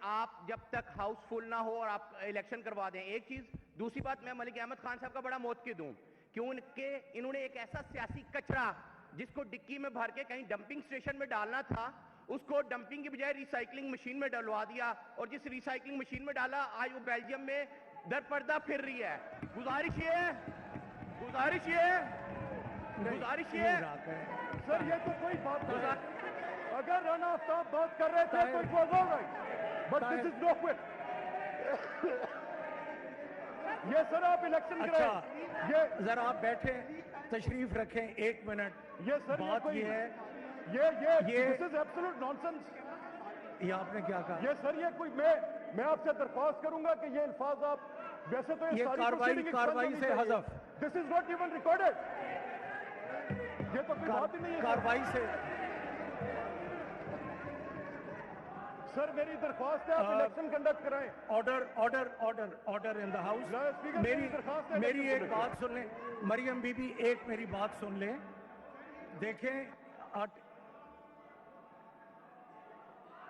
आप जब तक हाउसफुल ना हो और आप इलेक्शन करवा दें, एक चीज। दूसरी बात, मैं मलिक अहमद खान साहब का बड़ा मुतकिद हूं कि इन्होंने एक ऐसा सियासी कचरा जिसको डिक्की में भर के कहीं डंपिंग स्टेशन में डालना था, उसको डंपिंग की बजाय रिसाइकलिंग मशीन में डलवा दिया, और जिस रिसाइकलिंग मशीन में डाला आज वो बेल्जियम में दरपर्दा फिर रही है। गुजारिश ये सर ये तो कोई बात नहीं। अगर राना आफ्ताब बात कर रहे थे तो it was alright, but this is no quit. ये सर आप इलेक्शन कराएं। ये जरा आप बैठे, तशरीफ रखें, 1 मिनट। ये सर बात ये है, ये दिस इज एब्सोल्यूट नॉनसेंस। ये आपने क्या कहा? ये सर ये कोई मैं आपसे दरख्वास्त करूंगा कि ये अल्फाज आप वैसे तो ये कार्रवाई से हज़फ। This is not even recorded. ये तो कोई बात ही नहीं है कार्रवाई से। सर मेरी दरख्वास्त है आप इलेक्शन कंडक्ट कराएं। Order in the house. मेरी एक बात सुन लें, मरियम बीबी, एक मेरी बात सुन लें। देखें